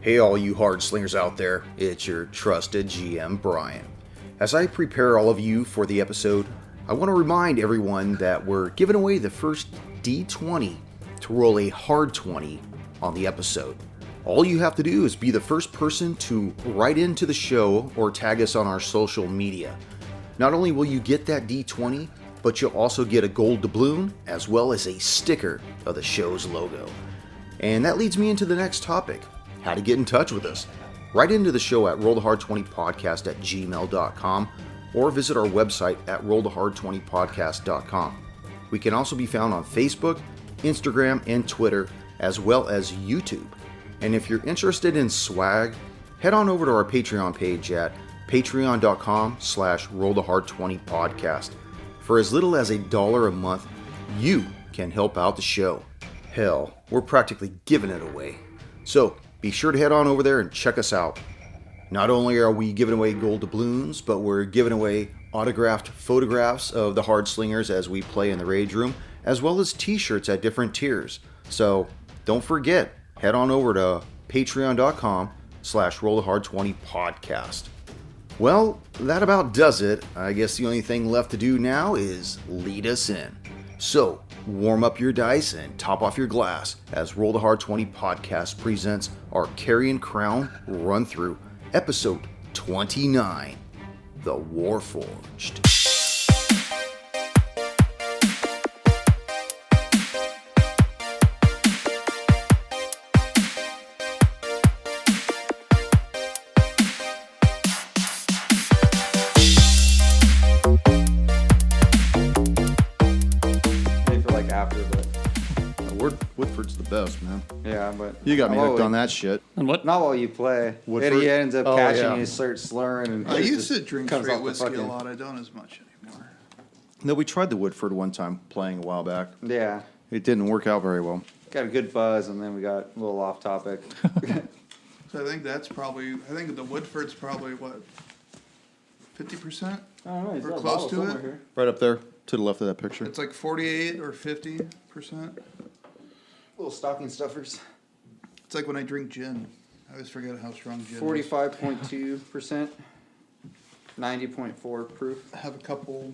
Hey all you hard slingers out there, it's your trusted GM Brian. As I prepare all of you for the episode, I want to remind everyone that we're giving away the first D20 to roll a hard 20 on the episode. All you have to do is be the first person to write into the show or tag us on our social media. Not only will you get that D20, but you'll also get a gold doubloon as well as a sticker of the show's logo. And that leads me into the next topic. How to get in touch with us. Write into the show at rollthehard20podcast@gmail.com or visit our website at rollthehard20podcast.com. We can also be found on Facebook, Instagram, and Twitter, as well as YouTube. And if you're interested in swag, head on over to our Patreon page at patreon.com/rollthehard20podcast. For as little as $1 a month, you can help out the show. Hell, we're practically giving it away. So, be sure to head on over there and check us out. Not only are we giving away gold doubloons, but we're giving away autographed photographs of the Hard Slingers as we play in the Rage Room, as well as t-shirts at different tiers. So don't forget, head on over to patreon.com/rollthehard20podcast. Well, that about does it. I guess the only thing left to do now is lead us in. So, warm up your dice and top off your glass as Roll the Hard 20 podcast presents our Carrion Crown Run Through, episode 29, The Warforged. Woodford's the best, man. Yeah, but you got me hooked on that shit. And what? Not while you play. Woodford? Eddie ends up catching yeah. you, starts slurring. And I used to drink comes straight off the whiskey fucking- a lot. I don't as much anymore. No, we tried the Woodford one time playing a while back. Yeah, It didn't work out very well. got a good buzz, and then we got a little off topic. So I think that's probably. I think the Woodford's probably what, 50%. I don't know. He's We're got a close bottle to somewhere it. here. Right up there to the left of that picture. It's like 48 or 50%. Little stocking stuffers. It's like when I drink gin. I always forget how strong gin is. 45.2%. 90.4 proof. I have a couple.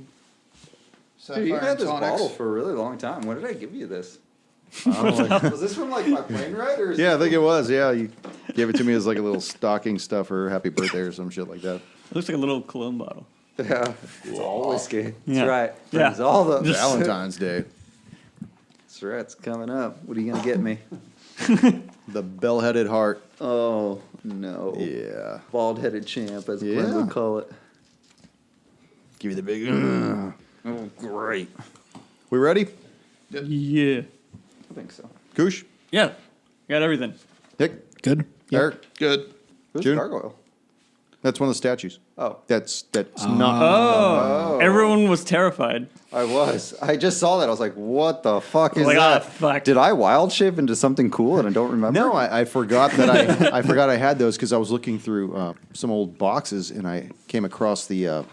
Dude, you've Sapphire had this tonics. bottle for a really long time. When did I give you this? Was this from like my plane ride, or? Is Yeah, I think it was. Yeah, you gave it to me as like a little stocking stuffer, happy birthday or some shit like that. It looks like a little cologne bottle. Yeah, it's all whiskey. That's Yeah. right. Yeah. Brings all the. Valentine's Day. That's right. It's coming up. What are you gonna get me? The bell-headed heart. Oh no. Yeah. Bald-headed champ, as Glenn Yeah. would call it. Give you the big. Oh, great. We ready? Yeah. I think so. Koosh? Yeah. Got everything. Dick? Good. Eric? Good. Who's June? Gargoyle? That's one of the statues. Oh, That's not. Oh. Everyone was terrified. I was. I just saw that. I was like, "What the fuck is Like, that? ah, fuck. Did I wild shape into something cool and I don't remember?" No, I forgot that I forgot I had those because I was looking through some old boxes and I came across the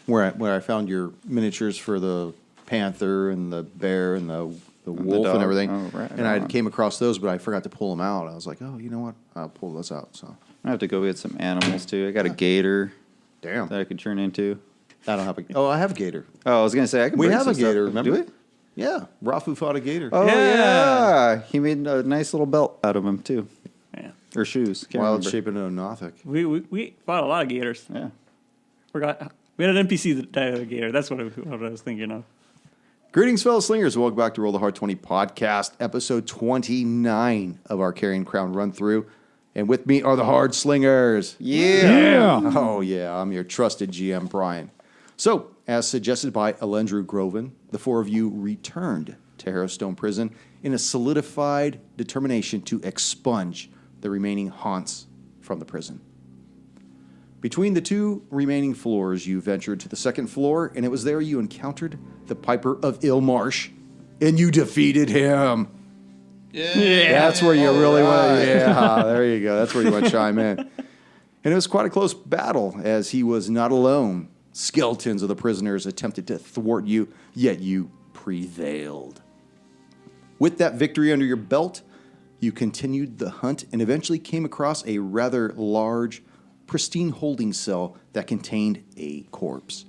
where I found your miniatures for the panther and the bear and the wolf dog. and everything. Oh, right And I on. came across those, but I forgot to pull them out. I was like, oh, you know what? I'll pull those out. So I have to go get some animals too. I got a gator damn, that I could turn into. I don't have a. Oh, I have a gator. Oh, I was gonna say I can. We bring have some a gator. stuff. Remember? Do we? Yeah, Rafu fought a gator. Oh Yeah. yeah. He made a nice little belt out of him too, Yeah. or shoes. Can't Wild remember. shaping a Nothic. We fought a lot of gators. Yeah. We had an NPC that died of a gator. That's what I was thinking of. Greetings, fellow slingers. Welcome back to Roll the Hard 20 podcast, episode 29 of our Carrion Crown run through. And with me are the Hard Slingers. Yeah. Oh, yeah. I'm your trusted GM, Brian. So, as suggested by Alendru Groven, the four of you returned to Harrowstone Prison in a solidified determination to expunge the remaining haunts from the prison. Between the two remaining floors, you ventured to the second floor, and it was there you encountered the Piper of Ilmarsh, and you defeated him. Yeah. That's where you really want to, yeah, there you go. That's where you want to chime in. And it was quite a close battle, as he was not alone. Skeletons of the prisoners attempted to thwart you, yet you prevailed. With that victory under your belt, You continued the hunt and eventually came across a rather large, pristine holding cell that contained a corpse,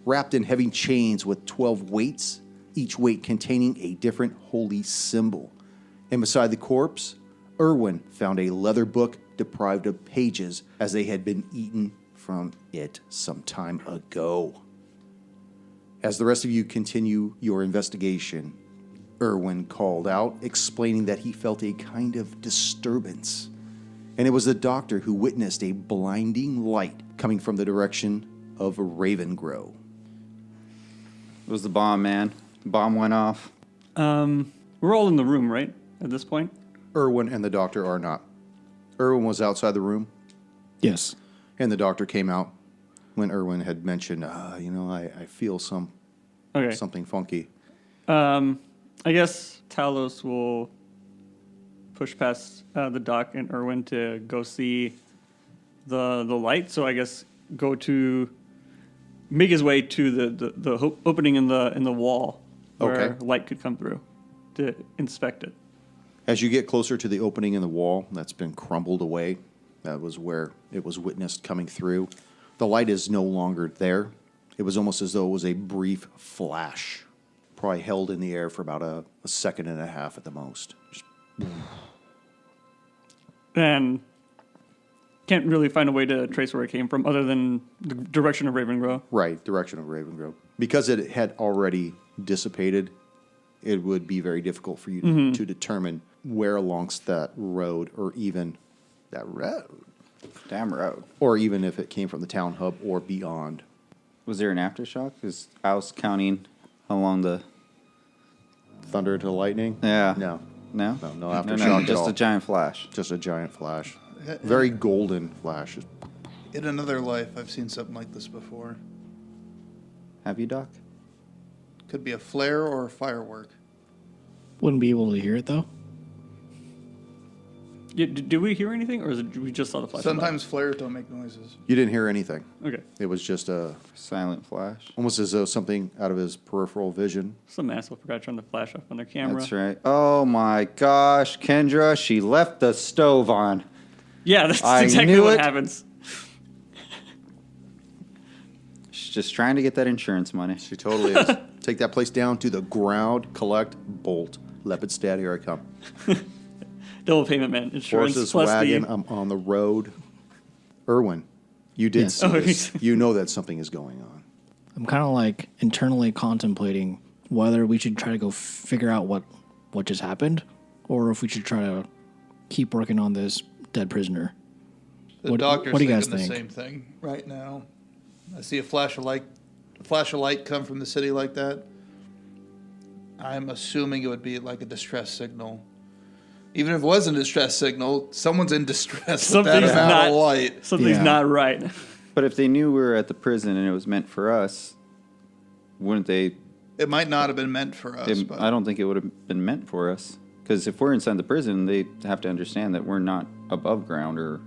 wrapped in heavy chains with 12 weights, each weight containing a different holy symbol. And beside the corpse, Irwin found a leather book deprived of pages as they had been eaten from it some time ago. As the rest of you continue your investigation, Irwin called out, explaining that he felt a kind of disturbance. And it was the doctor who witnessed a blinding light coming from the direction of Ravengrow. It was the bomb, man. The bomb went off. We're all in the room, right? At this point? Irwin and the doctor are not. Irwin was outside the room, Yes. and the doctor came out when Irwin had mentioned, I feel Okay. something funky. I guess Talos will push past the doc and Irwin to go see the light. So I guess make his way to the opening in the wall where Okay. light could come through to inspect it. As you get closer to the opening in the wall that's been crumbled away, that was where it was witnessed coming through, the light is no longer there. It was almost as though it was a brief flash, probably held in the air for about a second and a half at the most. Just, And can't really find a way to trace where it came from other than the direction of Ravengrow. right, direction of Ravengrove. Because it had already dissipated, it would be very difficult for you to determine where alongst that road, or even that road, Damn road. or even if it came from the town hub or beyond. Was there an aftershock? Because I was counting how long the... Thunder to lightning? Yeah. No. No? No aftershock at just all. a giant flash. Just a giant flash. Very golden flash. In another life, I've seen something like this before. Have you, Doc? Could be a flare or a firework. Wouldn't be able to hear it, though. Yeah, did we hear anything, or we just saw the flash? of light? Sometimes flares don't make noises. You didn't hear anything. Okay. It was just Silent flash. almost as though something out of his peripheral vision. Some asshole forgot to turn the flash off on their camera. That's right. Oh my gosh, Kendra, she left the stove on. Yeah, that's I exactly knew what it. happens. She's just trying to get that insurance money. She totally is. Take that place down to the ground, collect, bolt. Lepidstad, here I come. Double payment, man. Insurance Horses, plus wagon, the... I'm on the road. Irwin, you did Yes. see this. You know that something is going on. I'm kind of like internally contemplating whether we should try to go figure out what just happened, or if we should try to keep working on this dead prisoner. The doctor's what do you thinking guys the think? same thing right now. I see a flash of light come from the city like that. I'm assuming it would be like a distress signal. Even if it wasn't a distress signal, someone's in distress with that Something's amount not- of light. Something's Yeah. not right. But if they knew we were at the prison and it was meant for us, wouldn't they? It might not have been meant for us, but I don't think it would have been meant for us. Because if we're inside the prison, they have to understand that we're not above ground or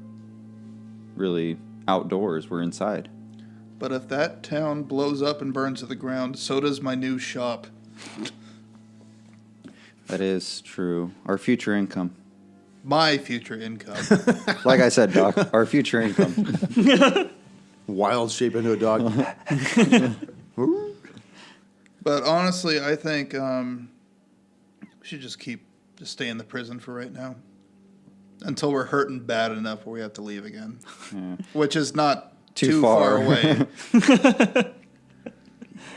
really outdoors. We're inside. but if that town blows up and burns to the ground, so does my new shop. That is true. Our future income. My future income. Like I said, Doc, our future income. Wild shape into a dog. But honestly, I think we should just stay in the prison for right now. Until we're hurting bad enough where we have to leave again. Yeah. Which is not Too too far. far away.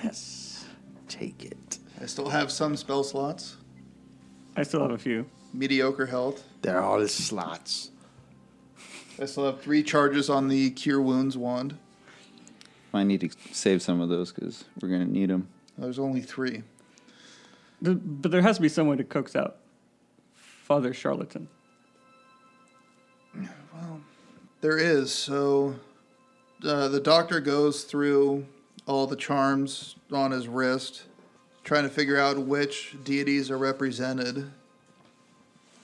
Yes. Take it. I still have some spell slots. I still have a few. Mediocre health. They're all slots. I still have 3 charges on the Cure Wounds wand. I need to save some of those because we're going to need them. There's only 3. But there has to be some way to coax out Father Charlatan. There is. So the doctor goes through all the charms on his wrist, trying to figure out which deities are represented.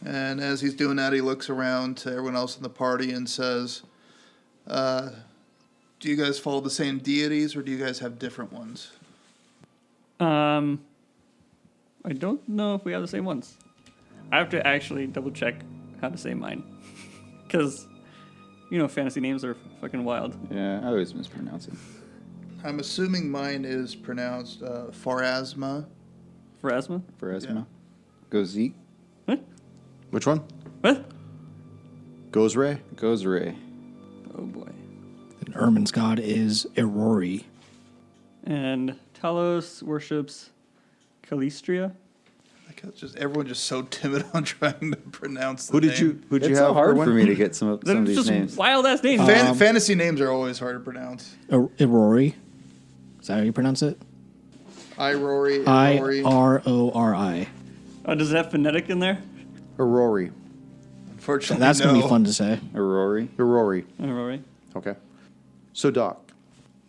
And as he's doing that, he looks around to everyone else in the party and says, do you guys follow the same deities or do you guys have different ones? I don't know if we have the same ones. I have to actually double check how to say mine. Because, fantasy names are fucking wild. Yeah, I always mispronounce it. I'm assuming mine is pronounced Pharasma. Pharasma? Pharasma. Yeah. Go Zeke. What? Which one? What? Goes Ray? Goes Ray. Oh boy. And Ermin's god is Erori. And Talos worships Calistria. Like it's just everyone just so timid on trying to pronounce the Who'd name. you It's have? so hard Erwin? for me to get some of They're these just names. wild ass names. Fantasy names are always hard to pronounce. Erori. Is that how you pronounce it? Irori. Irori. Oh, does it have phonetic in there? Aurori. Unfortunately, That's going to no. be fun to say. Aurori. Aurori. Oh, right. Okay. So, Doc,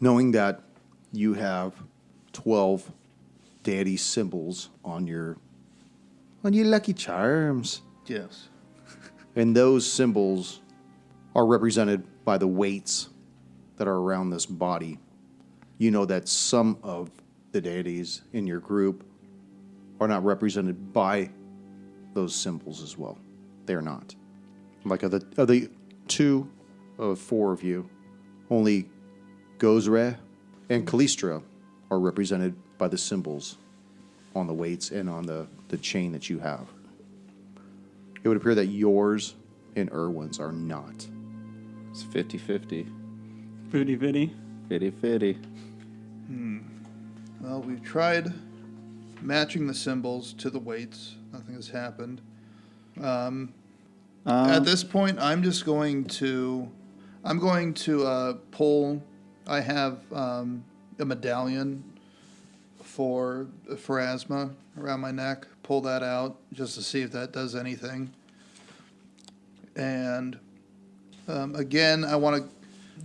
knowing that you have 12 deity symbols on your lucky charms, Yes. and those symbols are represented by the weights that are around this body, you know that some of the deities in your group are not represented by those symbols as well. They are not. Like of the 2 of 4 of you, only Gozre and Callistra are represented by the symbols on the weights and on the chain that you have. It would appear that yours and Erwin's are not. It's 50-50. Booty bitty. 50-50. Well, we've tried matching the symbols to the weights. Nothing has happened. At this point, I'm just going to pull. I have a medallion for Pharasma around my neck. Pull that out just to see if that does anything. And again, I want to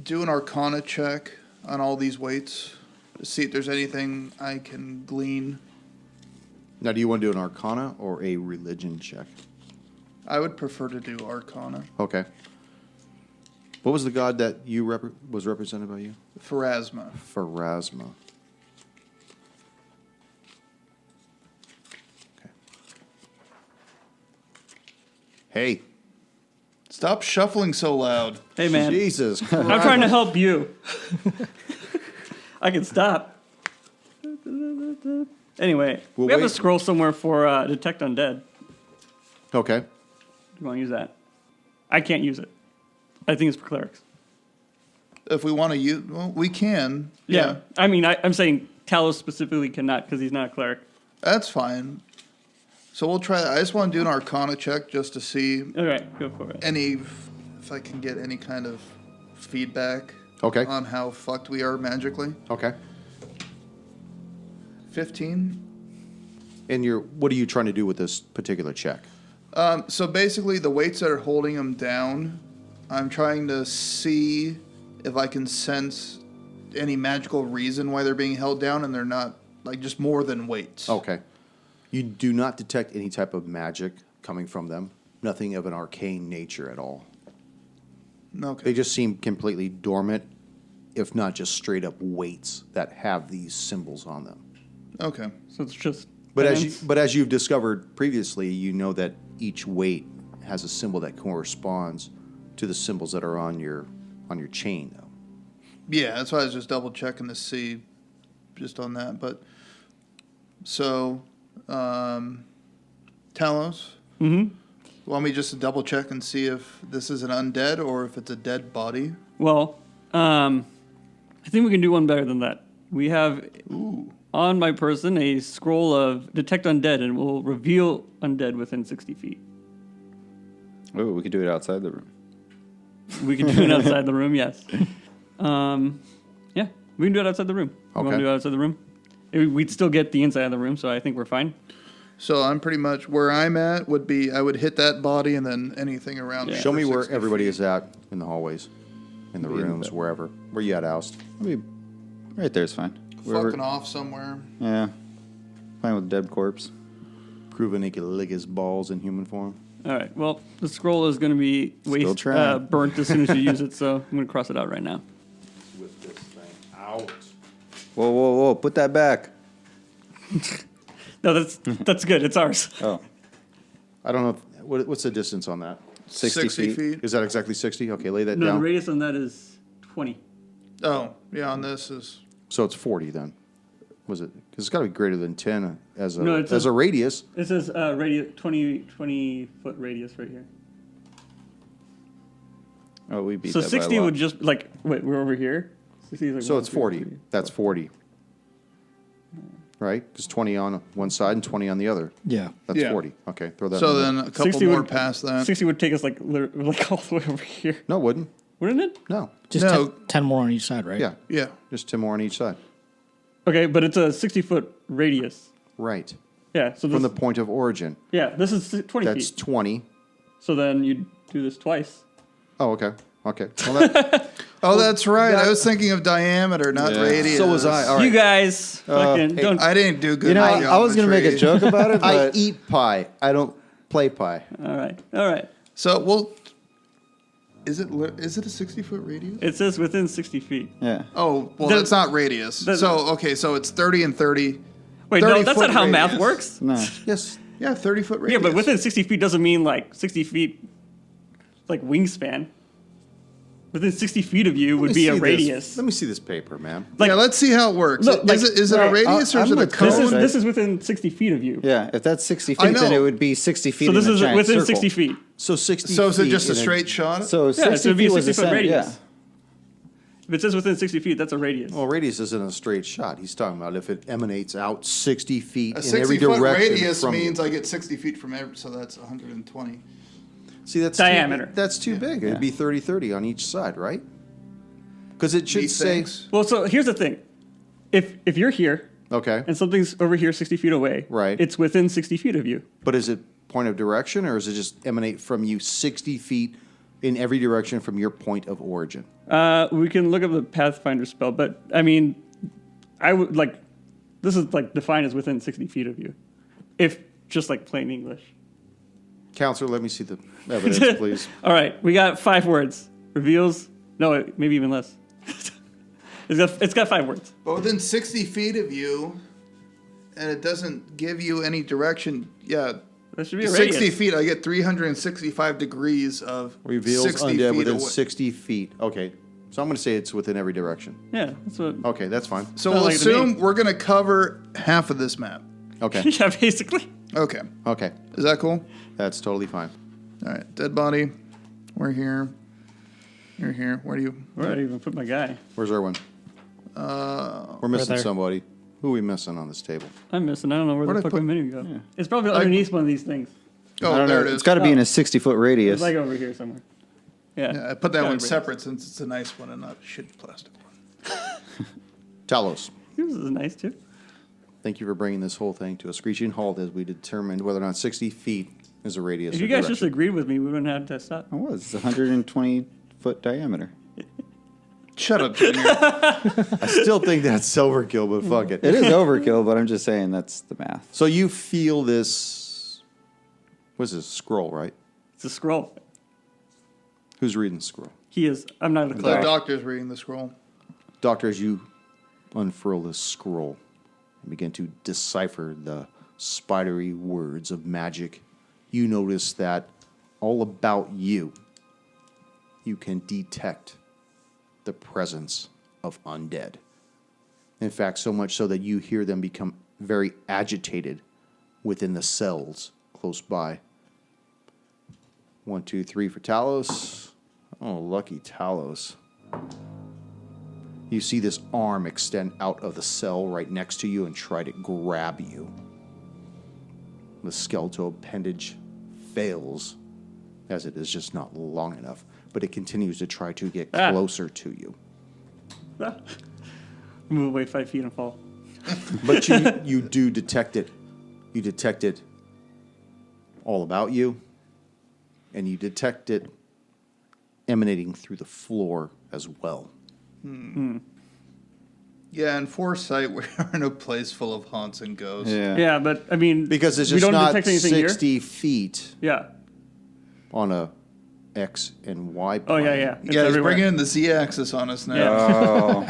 do an Arcana check on all these weights to see if there's anything I can glean. Now, do you want to do an Arcana or a religion check? I would prefer to do Arcana. Okay. What was the god that you was represented by you? Pharasma. Pharasma. Okay. Hey. Stop shuffling so loud. Hey, man. Jesus Christ. I'm trying to help you. I can stop. Anyway, We'll we have a wait. scroll somewhere for Detect Undead. Okay. Do you want to use that? I can't use it. I think it's for clerics. If we want to use, well, we can. Yeah. I mean, I'm saying Talos specifically cannot because he's not a cleric. That's fine. So we'll try that. I just want to do an Arcana check just to see Okay, go for it. if I can get any kind of feedback Okay. on how fucked we are magically. Okay. 15. And what are you trying to do with this particular check? So basically, the weights that are holding them down, I'm trying to see if I can sense any magical reason why they're being held down and they're not, like, just more than weights. Okay. You do not detect any type of magic coming from them. Nothing of an arcane nature at all. Okay. They just seem completely dormant, if not just straight up weights that have these symbols on them. Okay. So it's just. But penance. as you've discovered previously, you know that each weight has a symbol that corresponds to the symbols that are on your chain, though. Yeah, that's why I was just double checking to see just on that. But so, Talos, want me just to double check and see if this is an undead or if it's a dead body? Well, I think we can do one better than that. We have on my person a scroll of Detect Undead, and will reveal undead within 60 feet. Oh, we could do it outside the room. We can do it outside the room, yes. Yeah, we can do it outside the room. You want Okay. to do it outside the room? We'd still get the inside of the room, so I think we're fine. So I'm pretty much where I'm at would be I would hit that body and then anything around. Yeah. it Show for me where 60 everybody feet. is at in the hallways, in the Be in the rooms, bed. wherever. Where you at, Oust? I mean, right there's fine. Fucking off somewhere. Yeah. Playing with dead corpse. Proving he can lick his balls in human form. All right, well, the scroll is going to be trying. burnt as soon as you use it, so I'm going to cross it out right now. With this thing out. Whoa, whoa, whoa. Put that back. No, that's good. It's ours. Oh. I don't know. What's the distance on that? 60 feet. Is that exactly 60? Okay, lay that No, the down. radius on that is 20. Oh, yeah, on this is... So it's 40 then. Was it? Because it's got to be greater than 10 as a No, it says- a radius. It says radius 20 foot radius right here. Oh, we beat So that 60 by a lot. would just like wait, we're over here. 60 is like So 1, it's 2, 40. 3, That's 40. Right? Because 20 on one side and 20 on the other. Yeah. That's Yeah. 40. Okay, throw that So in there. then a couple 60 more would- past that. 60 would take us like like all the way over here, No, it wouldn't. wouldn't it? No. Just No. 10 more on each side, right? Yeah. Yeah. Just 10 more on each side. Okay, but it's a 60-foot radius. Right. Yeah. So this, From the point of origin. yeah, this is 20 That's feet. 20. So then you do this twice. Oh, okay. Okay. Well, that, Oh, that's right. I was thinking of diameter, not Yeah. radius. so was I. All right. You guys fucking hey, don't. I didn't do good. You know, at I was going to make a geometry. joke about it, I but eat pie. I don't play pie. All right. So, well, is it a 60-foot radius? It says within 60 feet. yeah. Oh, well, The- that's not radius. the- So, okay, so it's 30 and 30. Wait, no, 30 that's foot not how math radius. works. No. Yes. Yeah, 30-foot Yeah, radius. but within 60 feet doesn't mean like 60 feet, like wingspan. Within 60 feet of you Let would me be a see this. radius. Let me see this paper, man. Like, yeah, let's see how it works. Look, like- is it a radius or I'm is it a with cone? this Cone. is within 60 feet of you. Yeah, if that's 60 I feet, then know. it would be 60 feet So this in a is giant within circle. 60 feet. So 60 So is it feet just a in straight shot? So 60 Yeah, so it'd be feet a was 60 foot center, radius. yeah. If it says within 60 feet, that's a radius. Well, radius isn't a straight shot. He's talking about if it emanates out 60 feet A in every 60-foot direction radius from means I get 60 feet from every, so that's 120. See, that's Diameter. That's too big. It'd be 30-30 on each side, right? Because it should say... Methinks. Well, so here's the thing. If you're here Okay. and something's over here 60 feet away, Right. it's within 60 feet of you. But is it point of direction, or does it just emanate from you 60 feet in every direction from your point of origin? We can look up the Pathfinder spell, but I mean, I would like, this is like defined as within 60 feet of you. If just like plain English. Counselor, let me see the evidence, please. All right, we got 5 words. Reveals, no, maybe even less. It's got 5 words. But within 60 feet of you, and it doesn't give you any direction, yeah. That should be a 60 radius. feet, I get 365 degrees of Reveals 60 undead feet within away. 60 feet. Okay. So I'm going to say it's within every direction. Yeah, that's what. Okay, that's fine. So Sounds we'll like it to me. assume we're going to cover half of this map. Okay. Yeah, basically. Okay. Okay. Is that cool? That's totally fine. All right. Dead body. We're here. You're here. Where do you... Where did I even put my guy? Where's Erwin? We're missing there. somebody. Who are we missing on this table? I'm missing. I don't know where Where'd the I fuck put- my menu go. It's probably underneath one of these things. Oh, I don't there know. it is. It's got to be in a 60-foot radius. It's like over here somewhere. Yeah. Yeah, I put that Gotta one be. separate since it's a nice one and not a shitty plastic one. Talos. This is nice too. Thank you for bringing this whole thing to a screeching halt as we determined whether or not 60 feet is a radius. If or you guys just direction. agreed with me, we wouldn't have to stop. It was 120-foot diameter. Shut up, Junior. I still think that's overkill, but fuck it. It is overkill, but I'm just saying that's the math. So you feel this? What's this scroll? Right? It's a scroll. Who's reading the scroll? He is. I'm not a The cleric. doctor's reading the scroll. Doctor, as you unfurl this scroll and begin to decipher the spidery words of magic, you notice that all about you, you can detect the presence of undead. In fact, so much so that you hear them become very agitated within the cells close by. 1, 2, 3 for Talos. Oh, lucky Talos. You see this arm extend out of the cell right next to you and try to grab you. The skeletal appendage fails, as it is just not long enough, but it continues to try to get closer to you. Move away 5 feet and fall. But you do detect it. You detect it all about you, and you detect it emanating through the floor as well. Yeah, in Foresight, we're in a place full of haunts and ghosts. Yeah. Yeah, but I mean, Because it's we just don't not detect anything 60 feet here. on a X and Y Oh plane. yeah. It's Yeah, he's everywhere. bringing in the Z-axis on us now. Yeah. Oh,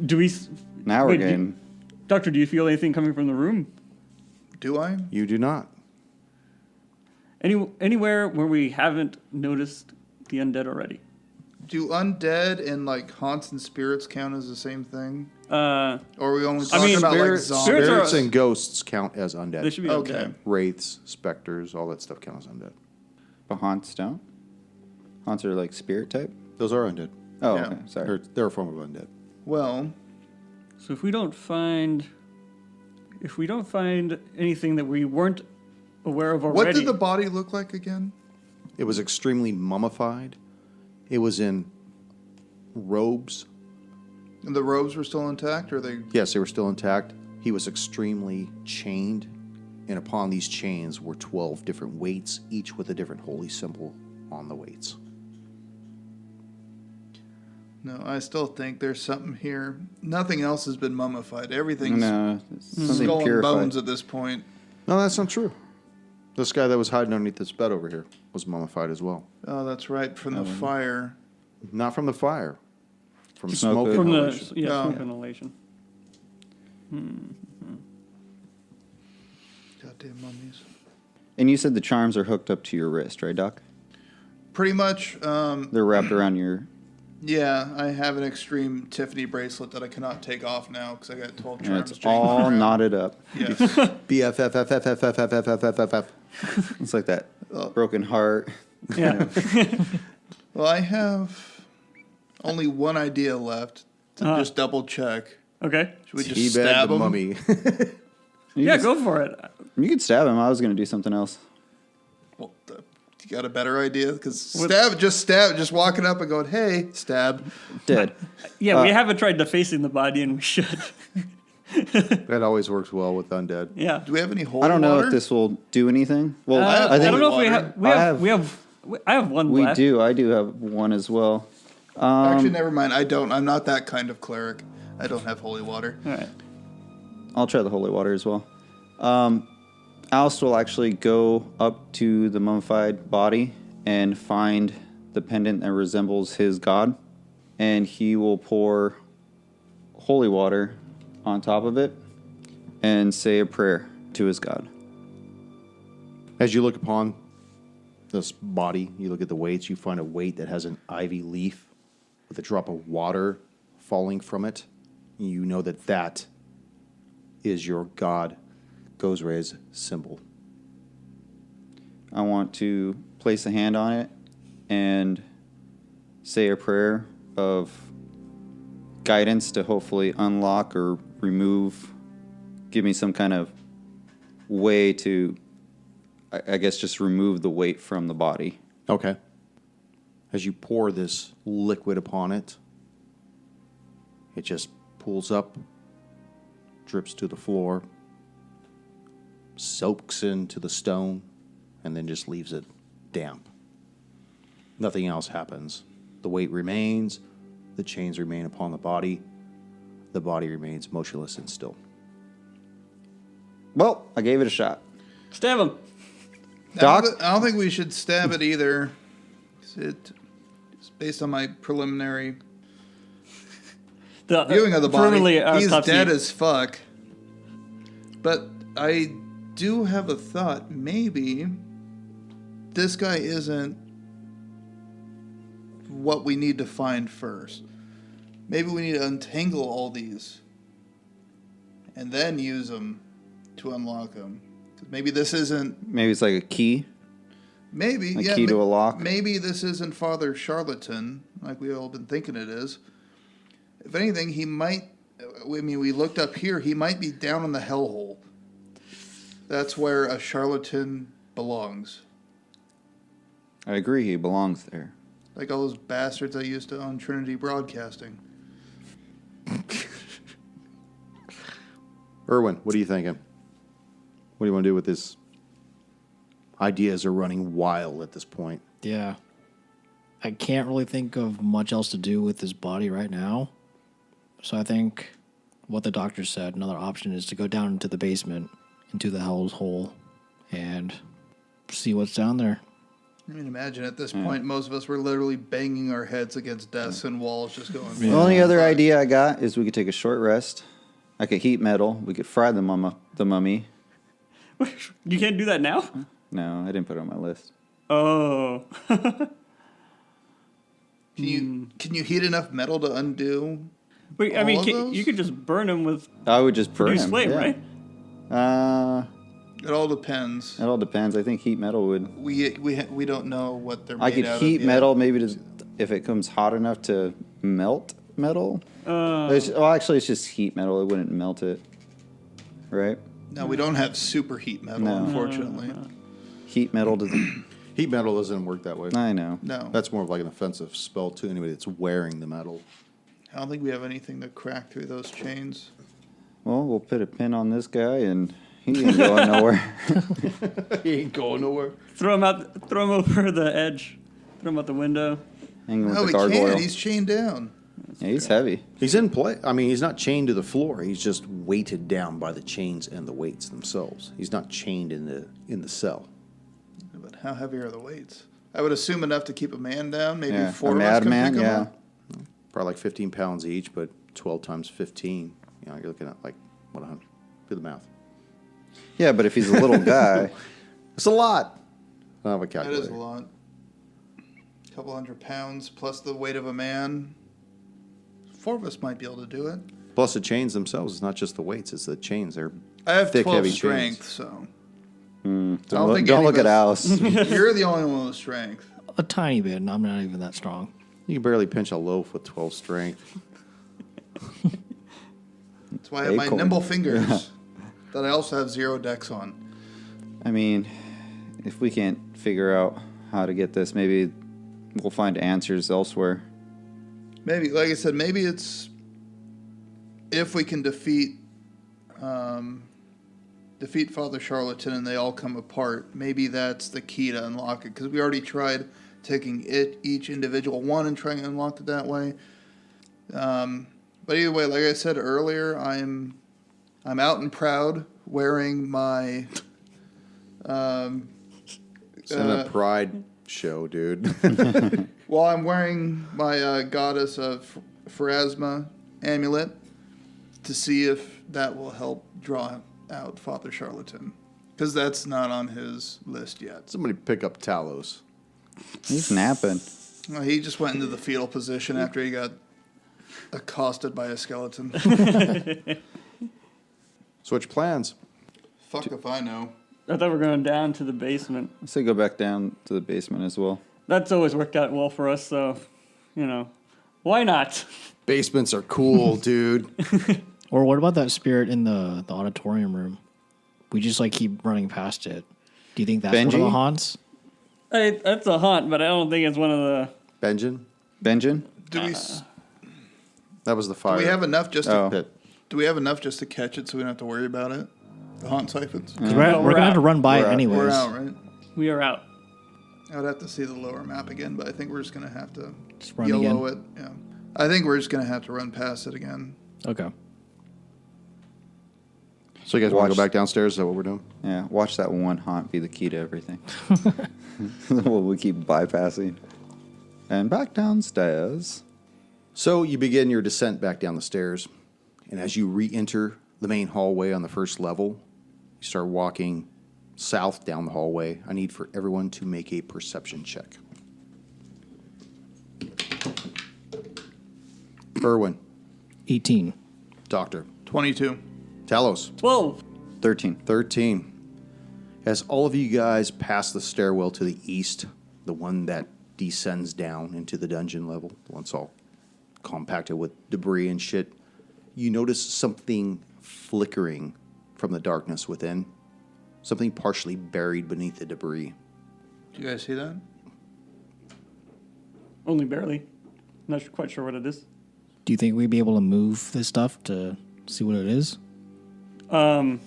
Do we? now we're wait, getting. Doctor, do you feel anything coming from the room? Do I? You do not. Anywhere where we haven't noticed the undead already. Do undead and like haunts and spirits count as the same thing? Uh, Or are we only I talking mean, about like Spirits, zombies? spirits are- spirits and ghosts count as undead. they should be Okay. undead. Wraiths, specters, all that stuff counts as undead. But haunts don't? Haunts are like spirit type? Those are undead. Oh, Yeah. okay. Sorry. They're a form of undead. Well, So if we don't find anything that we weren't aware of already, what did the body look like again? It was extremely mummified. It was in robes. And the robes were still intact, or they? Yes, they were still intact. He was extremely chained, and upon these chains were 12 different weights, each with a different holy symbol on the weights. No, I still think there's something here. Nothing else has been mummified. Everything's No, it's something skull and purified. bones at this point. No, that's not true. This guy that was hiding underneath this bed over here was mummified as well. Oh, that's right, from the fire. Not from the fire. From Smoke smoke from inhalation. the Oh. smoke inhalation. Goddamn mummies. And you said the charms are hooked up to your wrist, right, Doc? Pretty much, They're wrapped around your... yeah, I have an extreme Tiffany bracelet that I cannot take off now because I got 12 And charms. it's jangling all around. knotted up. Yes. BFFFFFFFFFF. It's like that broken heart. Yeah. Well, I have only one idea left to just double check. Okay. Should we just Teabag stab the him? mummy. Yeah, go for it. You could stab him. I was going to do something else. Well, you got a better idea? Because stab, just walking up and going, hey, stab. Dead. Yeah, we haven't tried defacing the body, and we should. That always works well with undead. Yeah. Do we have any holy I don't know water? if this will do anything. Well, I think don't know if water. I have one we left. do. I do have one as well. Actually, never mind. I don't. I'm not that kind of cleric. I don't have holy water. All right. I'll try the holy water as well. Alst will actually go up to the mummified body and find the pendant that resembles his god, and he will pour holy water on top of it and say a prayer to his god. As you look upon this body, you look at the weights, you find a weight that has an ivy leaf with a drop of water falling from it. You know that that is your god Gozre's symbol. I want to place a hand on it and say a prayer of guidance to hopefully unlock or remove, give me some kind of way to, I guess, just remove the weight from the body. Okay. As you pour this liquid upon it, it just pulls up, drips to the floor, soaks into the stone, and then just leaves it damp. Nothing else happens. The weight remains, the chains remain upon the body remains motionless and still. Well, I gave it a shot. Stab him. Doc? I don't think we should stab it either. It's based on my preliminary The viewing of the body. preliminary He's autopsy. dead as fuck. But I do have a thought. Maybe this guy isn't what we need to find first. Maybe we need to untangle all these and then use them to unlock them. Maybe this isn't. Maybe it's like a key. Maybe A key to a lock? Maybe this isn't Father Charlatan like we all been thinking it is. If anything, he might. I mean, we looked up here. He might be down in the hellhole. That's where a charlatan belongs. I agree, he belongs there. Like all those bastards I used to own Trinity Broadcasting. Erwin, what are you thinking? What do you want to do with this? Ideas are running wild at this point. Yeah. I can't really think of much else to do with this body right now. So I think what the doctor said, another option is to go down into the basement, into the hell's hole, and see what's down there. I mean, imagine at this point, most of us were literally banging our heads against desks and walls, just going. The only other idea I got is we could take a short rest. I could heat metal. We could fry the mummy. You can't do that now? No, I didn't put it on my list. Oh. Can you heat enough metal to undo? Wait, I all mean, of those? you could just burn them with I would just burn produce him. flame, yeah. right? It all depends. It all depends. I think heat metal would. We don't know what they're made I could out heat of yet. metal maybe to, if it comes hot enough to melt metal. Actually, it's just heat metal. It wouldn't melt it, right? No, we don't have super heat metal, No. unfortunately. Heat metal doesn't. Heat metal doesn't work that way. I know. No. That's more of like an offensive spell to anybody that's wearing the metal. I don't think we have anything to crack through those chains. Well, we'll put a pin on this guy, and he ain't going nowhere. He ain't going nowhere. Throw him over the edge. Throw him out the window. Hanging with No, the we gargoyle. can't. He's chained down. Yeah, he's heavy. He's in play. I mean, he's not chained to the floor. He's just weighted down by the chains and the weights themselves. He's not chained in the cell. But how heavy are the weights? I would assume enough to keep a man down. Maybe Yeah, four a of us can madman. pick him Yeah, up. Probably like 15 pounds each, but 12 times 15. You know, you're looking at like, what, 100? Do the math. yeah. But if he's a little guy, It's a lot. I don't have a That calculator. is a lot. A couple 100 pounds plus the weight of a man. 4 of us might be able to do it. Plus the chains themselves. It's not just the weights. It's the chains. They're I have thick, 12 heavy strength, chains. so. don't don't look, think don't any look of at us- Alice. You're the only one with strength. A tiny bit, and I'm not even that strong. You can barely pinch a loaf with 12 strength. That's why I have my Acorn. nimble fingers that I also have 0 dex on. I mean, if we can't figure out how to get this, maybe we'll find answers elsewhere. Maybe, like I said, maybe it's if we can defeat Father Charlatan and they all come apart. Maybe that's the key to unlock it because we already tried taking each individual one and trying to unlock it that way. But either way, like I said earlier, I'm out and proud wearing my. It's in a pride show, dude. Well, I'm wearing my goddess of Pharasma amulet to see if that will help draw out Father Charlatan. Because that's not on his list yet. Somebody pick up Talos. He's napping. Well, he just went into the fetal position after he got accosted by a skeleton. So what's your plans? Fuck if I know. I thought we were going down to the basement. I say go back down to the basement as well. That's always worked out well for us, so, why not? Basements are cool, dude. Or what about that spirit in the auditorium room? We just keep running past it. Do you think that's one of Benji? the haunts? Hey, that's a haunt, but I don't think it's one of the... Benjin? Benjin? Do we That was the fire. do we have enough just Oh. to do we have enough just to catch it so we don't have to worry about it? The haunt siphons. 'Cause we're going to have to run by We're it out. anyways. We're out, right? We are out. I would have to see the lower map again, but I think we're just gonna have to Just run YOLO again? it. Yeah, I think we're just gonna have to run past it again. Okay. So you guys want to Watch- go back downstairs? Is that what we're doing? Yeah, watch that one haunt be the key to everything. We keep bypassing. And back downstairs. So you begin your descent back down the stairs, and as you re-enter the main hallway on the first level, you start walking south down the hallway. I need for everyone to make a perception check. Irwin, 18. Doctor, 22. Talos, 12. 13. 13. As all of you guys pass the stairwell to the east, the one that descends down into the dungeon level, the one that's all compacted with debris and shit, you notice something flickering from the darkness within. Something partially buried beneath the debris. Do you guys see that? Only barely. Not quite sure what it is. Do you think we'd be able to move this stuff to see what it is? I'm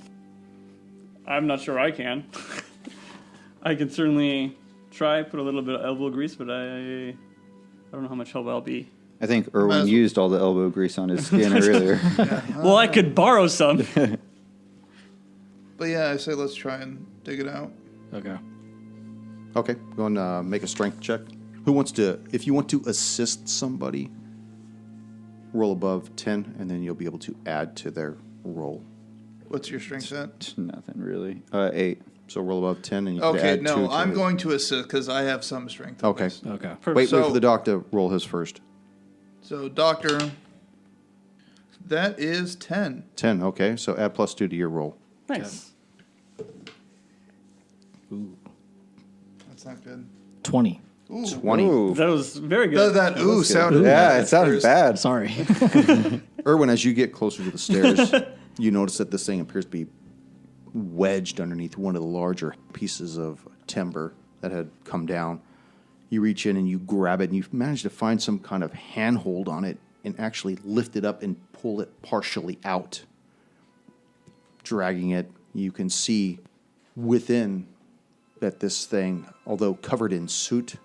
not sure I can. I can certainly try, put a little bit of elbow grease, but I don't know how much help I'll be. I think Might as Irwin well- used all the elbow grease on his skin earlier. Well, I could borrow some. But yeah, I say let's try and dig it out. Okay. Okay, go and make a strength check. Who wants to, if you want to assist somebody, roll above 10, and then you'll be able to add to their roll. What's your strength at? Nothing really. 8. So roll above 10 and you can Okay, add 2 no, to I'm it. going to assist because I have some strength. on Okay. this. Okay. Wait So- for the doctor to roll his first. So, Doctor, that is 10. 10, okay. So add plus 2 to your roll. Nice. That's not good. 20. Ooh. 20. Ooh. That was very good. That ooh was good. sounded Yeah, bad it at sounded first. bad. Sorry. Erwin, as you get closer to the stairs, you notice that this thing appears to be wedged underneath one of the larger pieces of timber that had come down. You reach in and you grab it, and you manage to find some kind of handhold on it and actually lift it up and pull it partially out. Dragging it, you can see within that this thing, although covered in soot,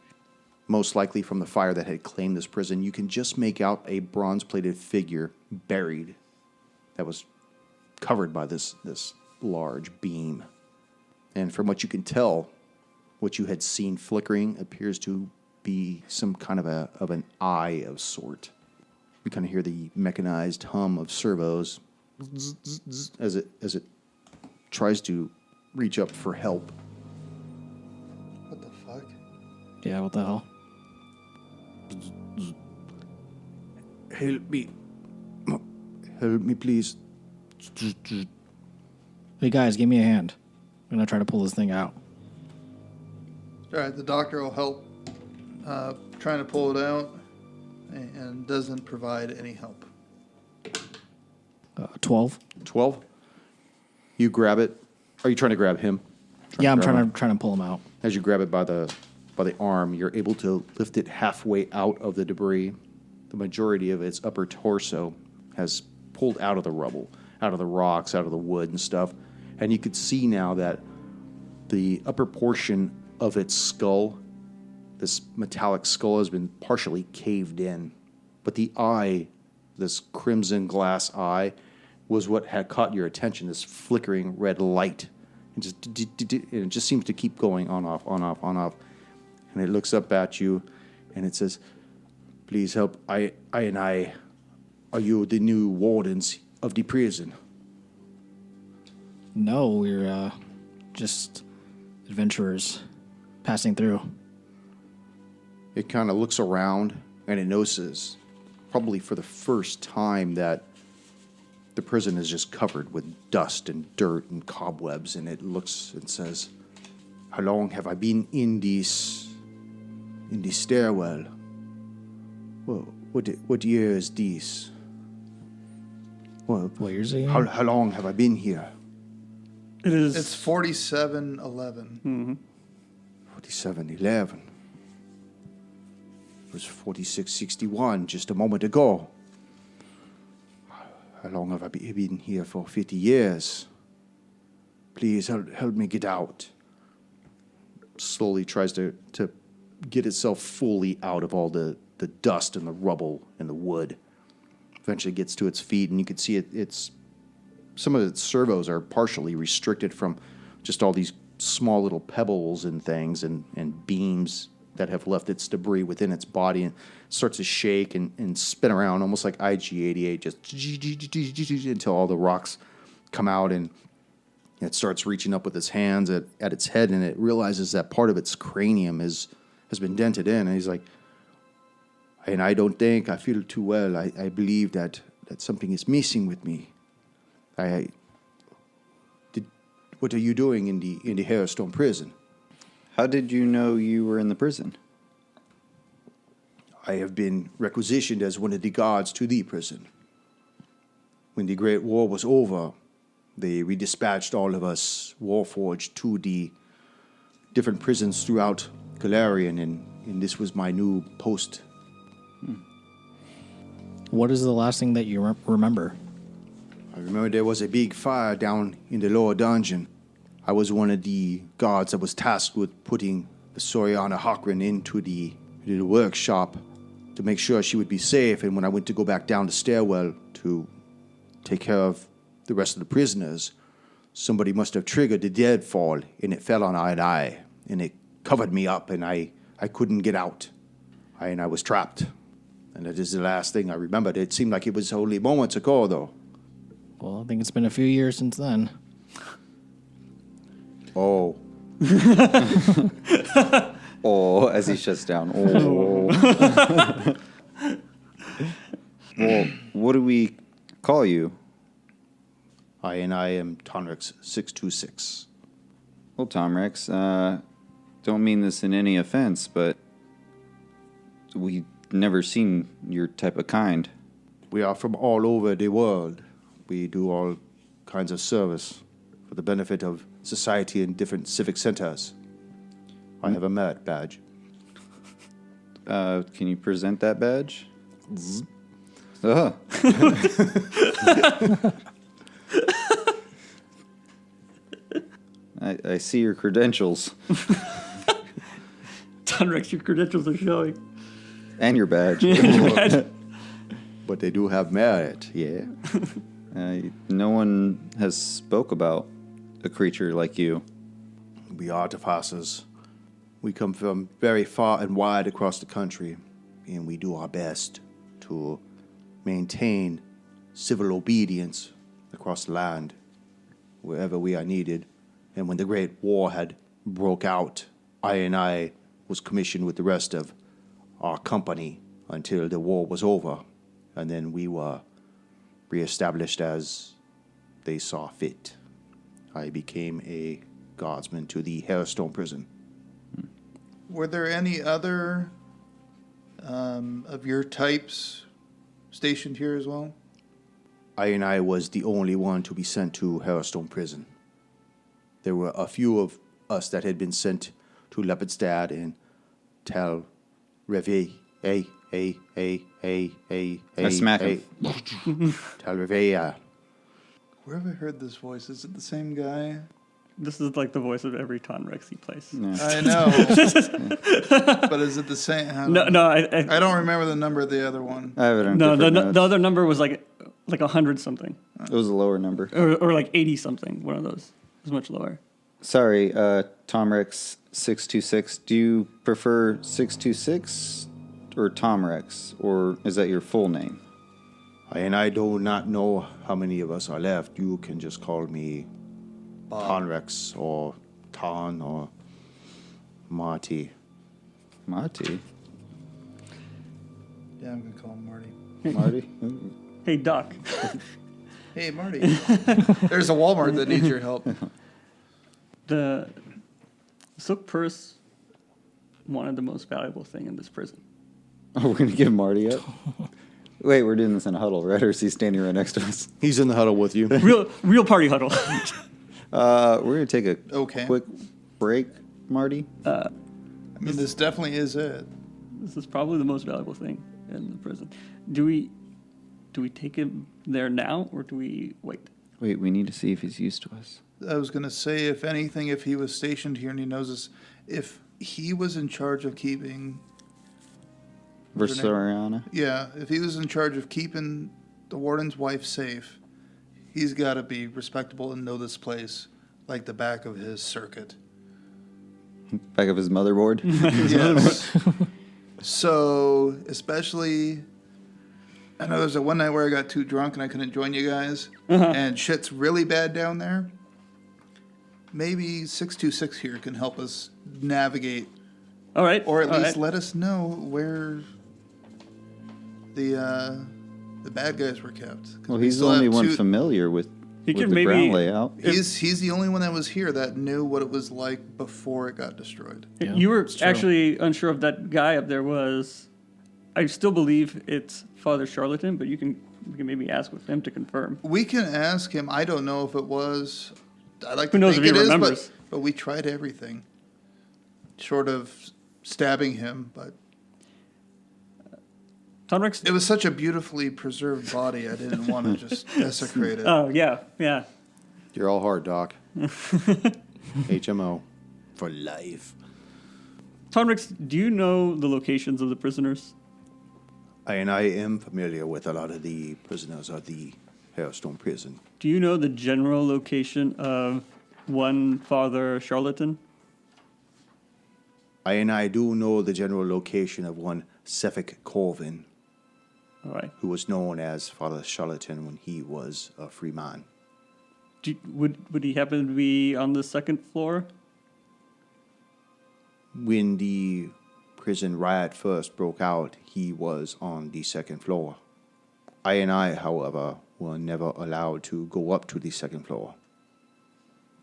most likely from the fire that had claimed this prison, you can just make out a bronze-plated figure buried that was covered by this large beam. And from what you can tell, what you had seen flickering appears to be some kind of an eye of sort. You kind of hear the mechanized hum of servos as it tries to reach up for help. What the fuck? Yeah, what the hell? Help me. Help me, please. Hey, guys, give me a hand. I'm going to try to pull this thing out. All right, the doctor will help trying to pull it out and doesn't provide any help. 12. 12. You grab it. Are you trying to grab him? Yeah, I'm grab trying to pull him out. As you grab it by the arm, you're able to lift it halfway out of the debris. The majority of its upper torso has pulled out of the rubble, out of the rocks, out of the wood and stuff. And you could see now that the upper portion of its skull, this metallic skull, has been partially caved in. But the eye, this crimson glass eye, was what had caught your attention, this flickering red light. And it just seems to keep going on, off, on, off, on, off. And it looks up at you, and it says, "Please help. I are you the new wardens of the prison?" No, we're just adventurers passing through. It kind of looks around, and it notices, probably for the first time, that the prison is just covered with dust and dirt and cobwebs, and it looks and says, "How long have I been in this stairwell? Well, what year is this? Well, What year is it? how long have I been here? It is. It's 4711. 4711. It was 4661 just a moment ago. How long have I been here for? 50 years. Please help me get out. Slowly tries to get itself fully out of all the dust and the rubble and the wood. Eventually gets to its feet, and you can see it's some of its servos are partially restricted from just all these small little pebbles and things and beams that have left its debris within its body, and starts to shake and spin around almost like IG-88, just until all the rocks come out, and it starts reaching up with its hands at its head, and it realizes that part of its cranium has been dented in, and he's like, "And I don't think I feel too well. I believe that something is missing with me. What are you doing in the Hailstone prison?" How did you know you were in the prison? "I have been requisitioned as one of the guards to the prison. When the Great War was over, they redispatched all of us Warforged to the different prisons throughout Carrion, and this was my new post." What is the last thing that you remember? I remember there was a big fire down in the lower dungeon. I was one of the guards that was tasked with putting the Soriana Hockran into the workshop to make sure she would be safe. And when I went to go back down the stairwell to take care of the rest of the prisoners, somebody must have triggered the deadfall, and it fell on I, and it covered me up, and I couldn't get out. I was trapped. And that is the last thing I remembered. It seemed like it was only moments ago, though. Well, I think it's been a few years since then. Oh, Oh, as he shuts down. Oh. Well, what do we call you? I am Tonrex 626. Well, Tom Rex, don't mean this in any offense, but we never seen your type of kind. We are from all over the world. We do all kinds of service for the benefit of society in different civic centers. I have a merit badge. Can you present that badge? Uh. I see your credentials Tonrex, your credentials are showing. and your badge. But they do have merit, yeah. No one has spoke about a creature like you. We artificers. We come from very far and wide across the country, and we do our best to maintain civil obedience across the land, wherever we are needed. And when the Great War had broke out, I was commissioned with the rest of our company until the war was over, and then we were reestablished as they saw fit. I became a guardsman to the Hailstone prison. Were there any other of your types stationed here as well? I was the only one to be sent to Hailstone prison. There were a few of us that had been sent to Lepidstad and Tal Reveille. I smack him. Tal Reveille. Where have I heard this voice? Is it the same guy? This is like the voice of every Tonrex he plays. Yeah. I know. But is it the same? No, I don't remember the number of the other one. I have it on no. different notes. The other number was like 100 something, It was a lower number. or like 80 something. One of those. It was much lower. Sorry, Tom Rex 626. Do you prefer 626 or Tom Rex, or is that your full name? I do not know how many of us are left. You can just call me Tonrex or Ton or Marty. Marty. Yeah, I'm going to call him Marty. Marty? Hey, Doc. Hey, Marty. There's a Walmart that needs your help. The silk purse wanted the most valuable thing in this prison. Oh, we're going to give Marty up? Wait, we're doing this in a huddle, right? Or is he standing right next to us? He's in the huddle with you. Real party huddle. We're going to take a Okay. quick break, Marty. I mean, this definitely is it. This is probably the most valuable thing in the prison. Do we take him there now, or do we wait? Wait, we need to see if he's used to us. I was going to say, if anything, if he was stationed here and he knows us, if he was in charge of keeping... Versariana? Yeah, if he was in charge of keeping the warden's wife safe, he's got to be respectable and know this place like the back of his circuit. Back of his motherboard? Yes. So, especially, I know there's a one night where I got too drunk and I couldn't join you guys, and shit's really bad down there. Maybe 626 here can help us navigate, All right. or at all least right. let us know where the bad guys were kept. 'Cause Well, we he's the still only have one two- familiar with, He with could the maybe- ground layout. He's the only one that was here that knew what it was like before it got destroyed. Yeah, You were it's true. actually unsure if that guy up there was. I still believe it's Father Charlatan, but we can maybe ask with him to confirm. We can ask him. I don't know if it was. I like Who to knows think if he it is, remembers? but we tried everything, short of stabbing him. But Tonrex. it was such a beautifully preserved body. I didn't want to just desecrate it. Oh yeah. You're all hard, Doc. HMO. For life. Tonrex, do you know the locations of the prisoners? I am familiar with a lot of the prisoners of the Hailstone prison. Do you know the general location of one Father Charlatan? I do know the general location of one Cephik Corvin, All right. who was known as Father Charlatan when he was a free man. Would he happen to be on the second floor? When the prison riot first broke out, he was on the second floor. I, however, were never allowed to go up to the second floor.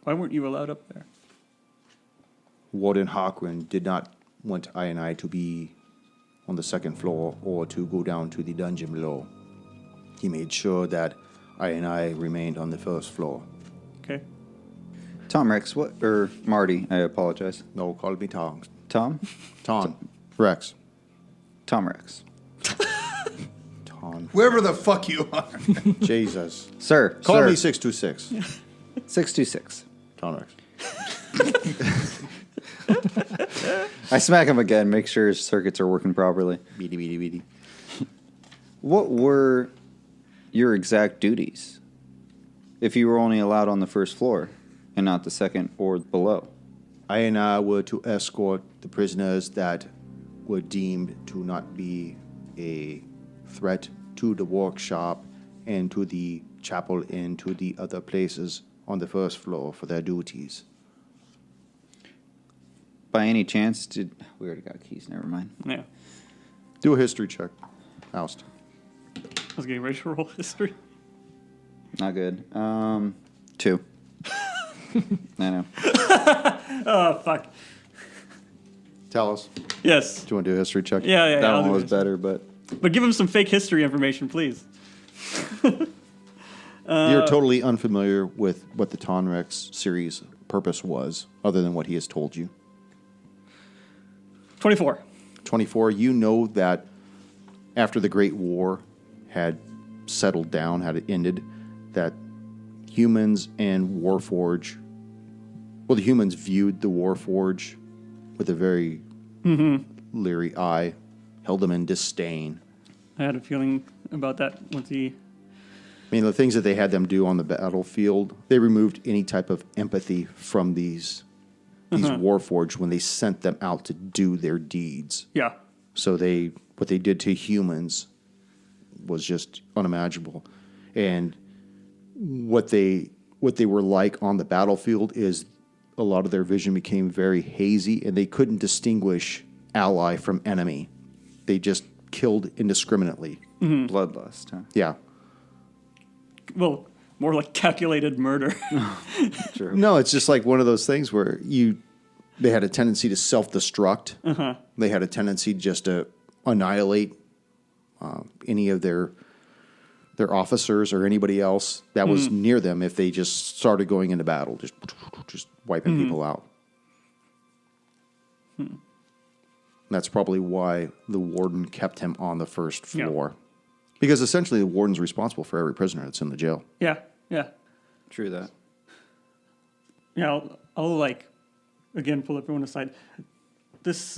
Why weren't you allowed up there? Warden Harkren did not want I to be on the second floor or to go down to the dungeon below. He made sure that I remained on the first floor. Okay. Tom Rex, or Marty, I apologize. No, call me Tom. Tom? Rex. Tom Rex. Tom. Whoever the fuck you are. Jesus. Sir. Call sir. me 626. 626. Tom Rex. I smack him again, make sure his circuits are working properly. Beady, beady, beady. What were your exact duties if you were only allowed on the first floor and not the second or below? I were to escort the prisoners that were deemed to not be a threat to the workshop and to the chapel and to the other places on the first floor for their duties. By any chance, we already got keys, never mind. Yeah. Do a history check. Oust. I was getting ready to roll history. Not good. 2. I know. Oh, fuck. Tell us. Yes. Do you want to do a history check? Yeah. That I'll one do was this. better, but But give him some fake history information, please. You're totally unfamiliar with what the Tonrex series purpose was, other than what he has told you. 24. 24, you know that after the Great War had settled down, had it ended, that humans and Warforged, well, the humans viewed the Warforged with a very leery eye, held them in disdain. I had a feeling about that once he... I mean, the things that they had them do on the battlefield, they removed any type of empathy from these Warforged when they sent them out to do their deeds. Yeah. So what they did to humans was just unimaginable. And what they were like on the battlefield is a lot of their vision became very hazy, and they couldn't distinguish ally from enemy. They just killed indiscriminately. bloodlust, huh? Yeah. Well, more like calculated murder. True. No, it's just like one of those things where they had a tendency to self-destruct. They had a tendency just to annihilate any of their officers or anybody else that was near them if they just started going into battle, just wiping people out. That's probably why the warden kept him on the first floor. Because essentially the warden's responsible for every prisoner that's in the jail. Yeah. True that. Yeah, I'll like, again, pull everyone aside. This,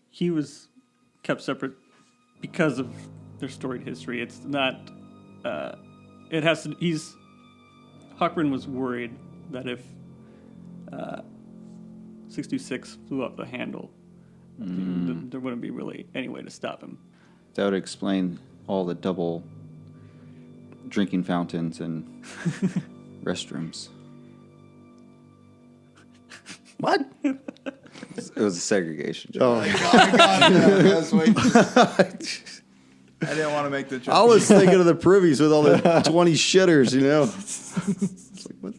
he was kept separate because of their storied history. It's not, Hockran was worried that if 626 flew up the handle, there wouldn't be really any way to stop him. That would explain all the double drinking fountains and restrooms. What? It was a segregation joke. Oh, I got it. I was waiting. I didn't want to make the joke. I was thinking of the privies with all the 20 shitters, you know. It's like, what?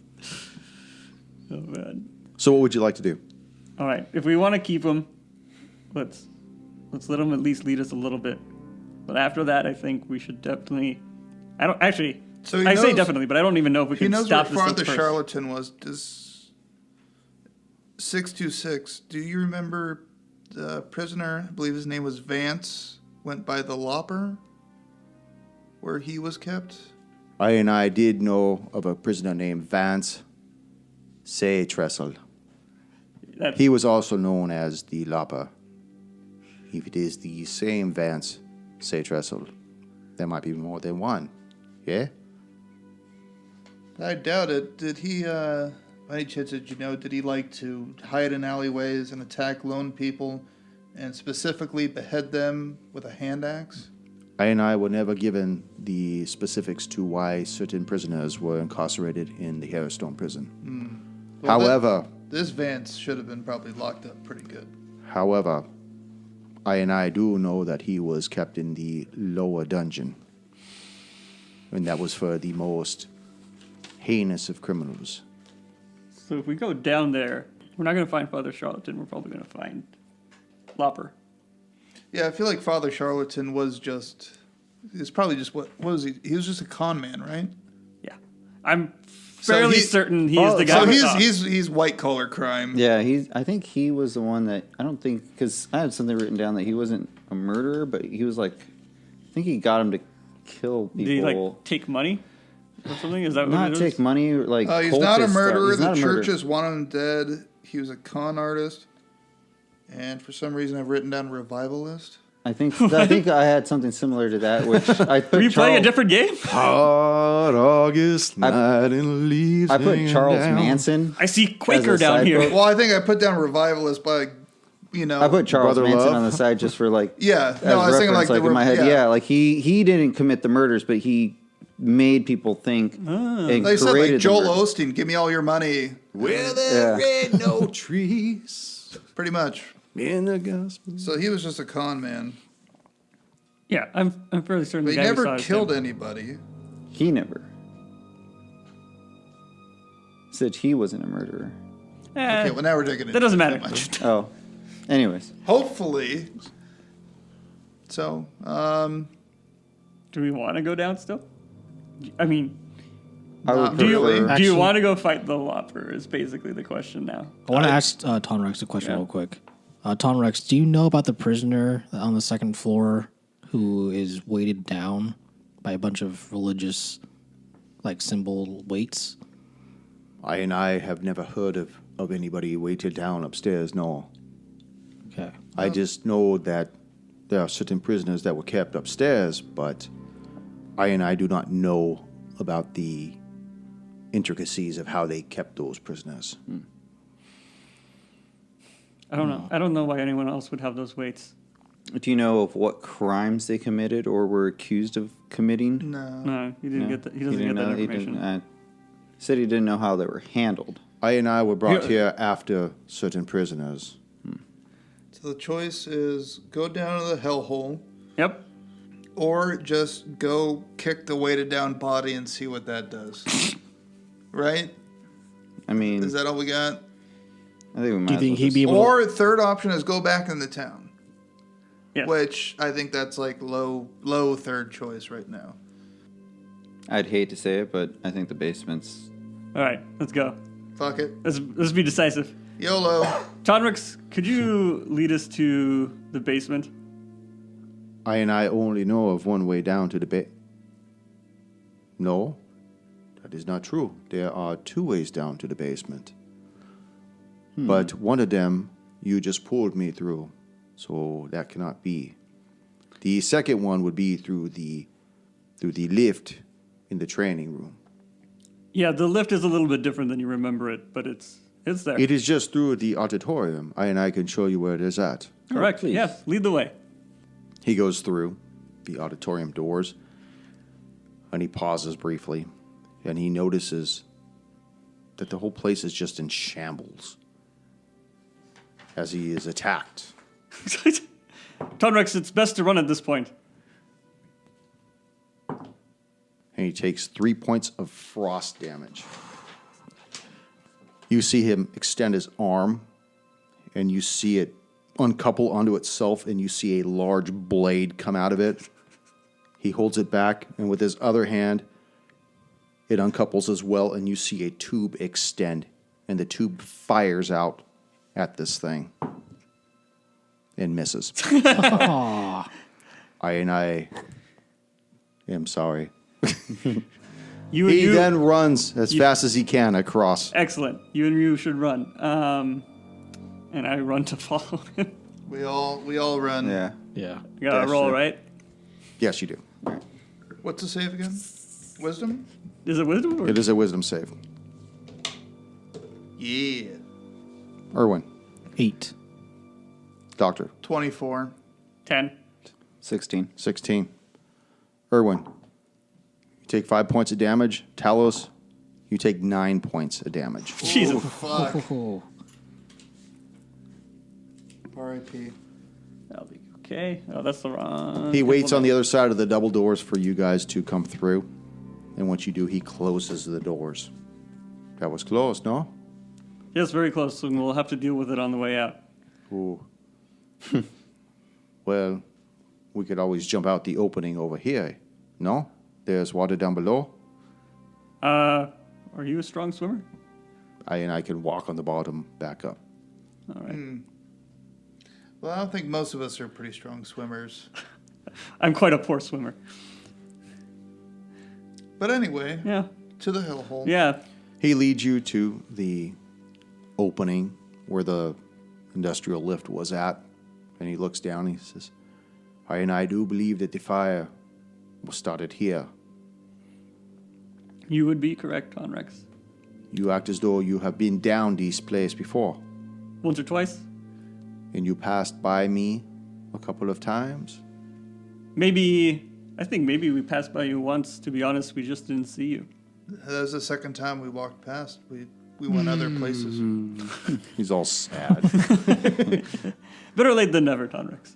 Oh, man. So what would you like to do? All right, if we want to keep him, let's let him at least lead us a little bit. But after that, I think we should definitely... So he I say knows- definitely, but I don't even know if we He can knows stop where this Father thing first. Charlatan was. Does 626, do you remember the prisoner, I believe his name was Vance, went by the Lopper, where he was kept? I did know of a prisoner named Vance Trestle. He was also known as the Lopper. If it is the same Vance Trestle, there might be more than one. Yeah? I doubt it. Did he, by any chance, did he like to hide in alleyways and attack lone people and specifically behead them with a hand axe? I and I were never given the specifics to why certain prisoners were incarcerated in the Harrowstone prison. Well, However, this Vance should have been probably locked up pretty good. However, I and I do know that he was kept in the lower dungeon. And that was for the most heinous of criminals. So if we go down there, we're not going to find Father Charlatan. We're probably going to find Lopper. Yeah, I feel like Father Charlatan was just... It's probably just what was he? He was just a con man, right? Yeah. I'm fairly certain he is the guy. So we saw. he's white collar crime. Yeah, I think he was the one that I don't think because I had something written down that he wasn't a murderer, but he was like, I think he got him to kill people. Did he like take money or something? Is that what not it take is? money? Like He's not a cultist murderer. stuff. He's The not a murderer. churches want him dead. He was a con artist, and for some reason I've written down revivalist. I think I had something similar to that, which I put. Were you playing a different game? Hot August night and leaves. I put hanging Charles down. Manson. I see Quaker As a down side here. book. Well, I think I put down revivalist, but I put Charles Brother Manson Love? on the side just for like Yeah, as no, I was thinking reference, like the in my head. yeah. Yeah, like he didn't commit the murders, but he made people think and They said created like Joel the murder. Osteen, give me all your money. Where there Yeah. ain't no trees Pretty much. in the gospel. So he was just a con man, Yeah, I'm fairly certain but the he guy we saw never is killed him. anybody. He never said he wasn't a murderer. Eh, Okay, well now we're digging into that doesn't it matter. too much. Oh, anyways, Hopefully. So, Do we want to go down still? I mean, I would Not do you really. prefer. do Actually- you want to go fight the Lopper? Is basically the question now. I want to ask Tonrex a question Yeah. real quick. Tonrex, do you know about the prisoner on the second floor who is weighted down by a bunch of religious, like, symbol weights? I and I have never heard of anybody weighted down upstairs, no. Okay. I just know that there are certain prisoners that were kept upstairs, but I and I do not know about the intricacies of how they kept those prisoners. I don't know. I don't know why anyone else would have those weights. Do you know of what crimes they committed or were accused of committing? no. No, he didn't No? get that. He doesn't get that He information. didn't, said he didn't know how they were handled. I and I were brought Yeah. here after certain prisoners. So the choice is go down to the hellhole Yep. or just go kick the weighted down body and see what that does. Right? I mean, Is that all we got? I think we might. Do you as think well he'd be able Or third option is go back in the town. Yes. Which I think that's like low third choice right now. I'd hate to say it, but I think the basement's. All right, let's go. Fuck it. Let's be decisive. YOLO. Tonrix, could you lead us to the basement? I and I only know of one way down to the No, that is not true. There are two ways down to the basement. But one of them you just pulled me through, so that cannot be. The second one would be through the lift in the training room. Yeah, the lift is a little bit different than you remember it, but it's there. It is just through the auditorium. I and I can show you where it is at. Correct. please. Yes, lead the way. He goes through the auditorium doors, and he pauses briefly, and he notices that the whole place is just in shambles as he is attacked. Tonrex, it's best to run at this point. And he takes 3 points of frost damage. You see him extend his arm, and you see it uncouple onto itself, and you see a large blade come out of it. He holds it back, and with his other hand, it uncouples as well, and you see a tube extend, and the tube fires out at this thing and misses. I am sorry. You and He you. then runs as fast as he can across. Excellent. You and you should run. And I run to follow him. We all run. Yeah. Yeah. You gotta That's roll, true. right? Yes, you do. What's the save again? Wisdom? Is it wisdom? Or? It is a wisdom save. Yeah. Erwin, 8. Doctor, 24. 10. 16. 16. Erwin, you take 5 points of damage. Talos, you take 9 points of damage. Jesus. Fuck. Oh, R.I.P. That'll be okay. Oh, that's the wrong. He waits on the other side of the double doors for you guys to come through. And once you do, he closes the doors. That was close, no? Yes, very close, and we'll have to deal with it on the way out. Ooh. Well, we could always jump out the opening over here. No? There's water down below. Are you a strong swimmer? I can walk on the bottom back up. All right. Well, I don't think most of us are pretty strong swimmers. I'm quite a poor swimmer. But anyway, Yeah. to the hellhole. Yeah. He leads you to the opening where the industrial lift was at. And he looks down and he says, I do believe that the fire was started here. You would be correct, Conrex. You act as though you have been down this place before. Once or twice? And you passed by me a couple of times. I think maybe we passed by you once. To be honest, we just didn't see you. That was the second time we walked past. We went other places. He's all sad. Better late than never, Conrex.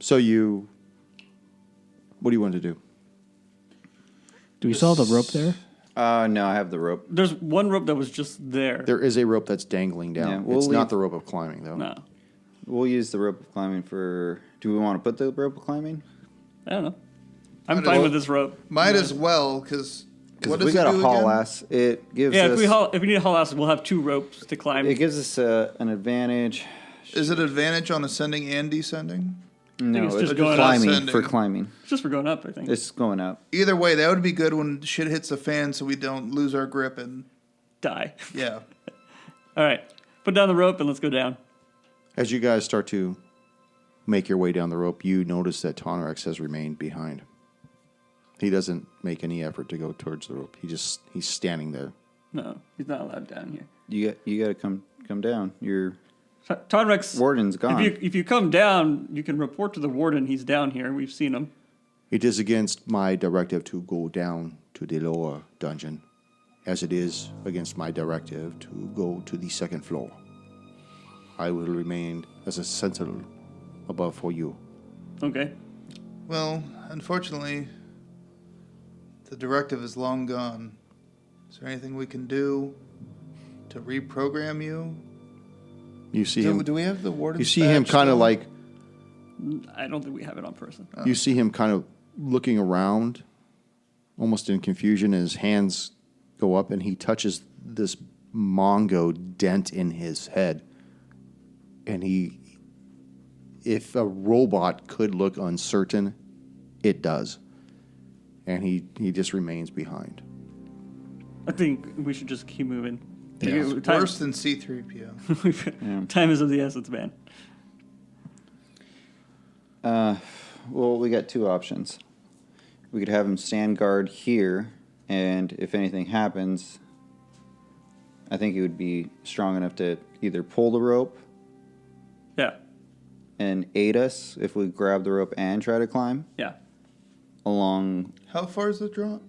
So what do you want to do? do we still have the rope there? No, I have the rope. There's one rope that was just there. There is a rope that's dangling down. Yeah, we'll it's leave- not the rope of climbing, though. No. We'll use the rope of climbing for... Do we want to put the rope of climbing? I don't know. I'm Might fine as- with this rope. Might as well, because what Because does we got it a do haul again? ass. It gives Yeah, us... if we need a haul ass, we'll have 2 ropes to climb. It gives us an advantage. Is it advantage on ascending and descending? No, it's it's just going climbing ascending. for climbing. It's just for going up, I think. It's going up. Either way, that would be good when shit hits the fan so we don't lose our grip and, Die. yeah. All right. Put down the rope and let's go down. As you guys start to make your way down the rope, you notice that Tonrex has remained behind. He doesn't make any effort to go towards the rope. He's standing there. No, he's not allowed down here. You got to come down. Your Tonrex, warden's gone. if you come down, you can report to the warden. He's down here. We've seen him. It is against my directive to go down to the lower dungeon, as it is against my directive to go to the second floor. I will remain as a sentinel above for you. Okay. Well, unfortunately, the directive is long gone. Is there anything we can do to reprogram you? You see him. Do we have the warden's You see him badge kind of still? like. I don't think we have it on person. You see him kind of looking around, almost in confusion, and his hands go up, and he touches this Mongo dent in his head. And if a robot could look uncertain, it does. And he just remains behind. I think we should just keep moving. Yeah. Like, time, Worse than C-3PO. time is of the essence, man. Well, we got 2 options. We could have him stand guard here, and if anything happens, I think he would be strong enough to either pull the rope Yeah. and aid us if we grab the rope and try to climb Yeah. along. How far is the drop?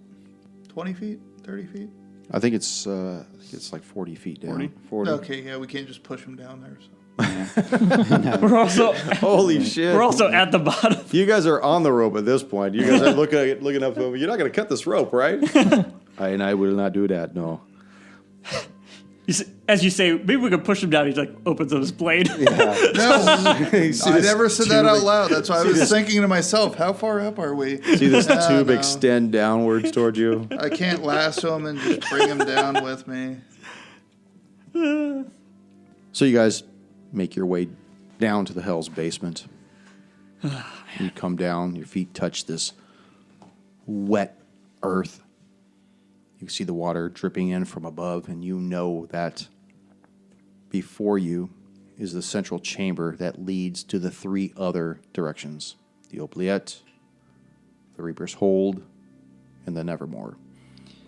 20 feet? 30 feet? I think it's like 40 feet down. 40? 40. Okay, yeah, we can't just push him down there. So. We're also Holy shit! we're also at the bottom. You guys are on the rope at this point. You guys are looking up. You're not going to cut this rope, right? I will not do that. No. As you say, maybe we could push him down. He like opens up his blade. No, I never said that out loud. That's why I was thinking to myself, how far up are we? See this tube no. extend downwards toward you. I can't lasso him and just bring him down with me. So you guys make your way down to the hell's basement. You come down. Your feet touch this wet earth. You see the water dripping in from above, and you know that before you is the central chamber that leads to the 3 other directions. The Oubliette, the Reaper's Hold, and the Nevermore.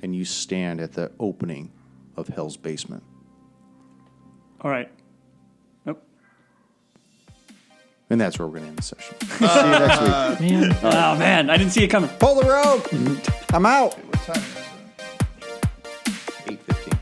And you stand at the opening of Hell's basement. All right. Nope. And that's where we're going to end the session. See you next week. Man, Oh man, I didn't see it coming. Pull the rope. I'm out. What time is it? 8:15.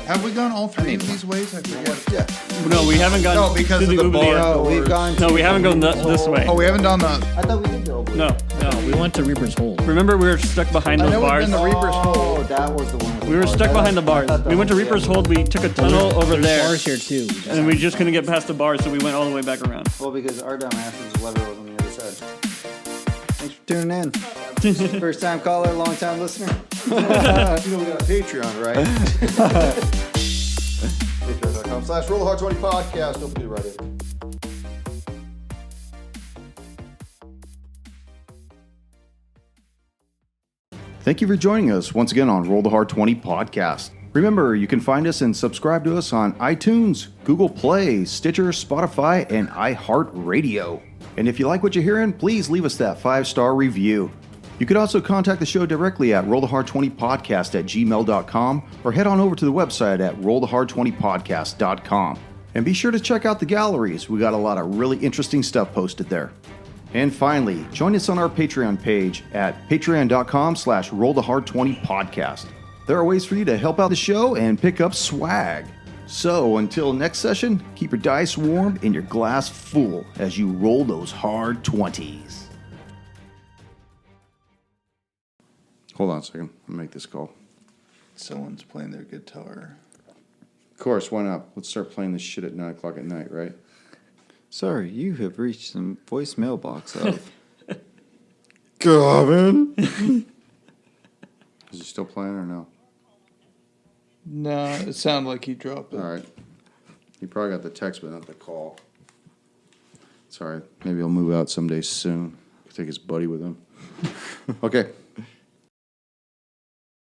Have we gone all three of these ways? I forget. Yeah. No, we haven't gone No, because to of the the oubliette. bar. No, we've gone. No, we haven't gone this way. Oh, we haven't done that. I thought we did go. No. we went to Reaper's Hole. Remember, we were stuck behind I those know we've bars. been to Reaper's Hole. Oh, that was the one. With We were stuck behind the bars. We went to Reaper's Hold. We took a tunnel over There's there, bars here too. and we just couldn't get past the bars, so we went all the way back around. Well, because our dumb asses lever was on the other side. Thanks for tuning in. First time caller, long time listener. You know, we got a Patreon, right? Patreon.com/RollTheHard20 podcast. Don't forget to write it. Thank you for joining us once again on Roll the Hard 20 podcast. Remember, you can find us and subscribe to us on iTunes, Google Play, Stitcher, Spotify, and iHeartRadio. And if you like what you're hearing, please leave us that 5-star review. You can also contact the show directly at rollthehard20podcast@gmail.com or head on over to the website at rollthehard20podcast.com. And be sure to check out the galleries. We got a lot of really interesting stuff posted there. And finally, join us on our Patreon page at patreon.com/rollthehard20 podcast. There are ways for you to help out the show and pick up swag. So until next session, keep your dice warm and your glass full as you roll those hard 20s. Hold on a second. I'll make this call. Someone's playing their guitar. Of course, why not? Let's start playing this shit at 9 o'clock at night, right? Sorry, you have reached some voicemail box of Gavin? Is he still playing or no? No, it sounded like he dropped it. All right. He probably got the text, but not the call. Sorry. Maybe he'll move out someday soon. Take his buddy with him. Okay.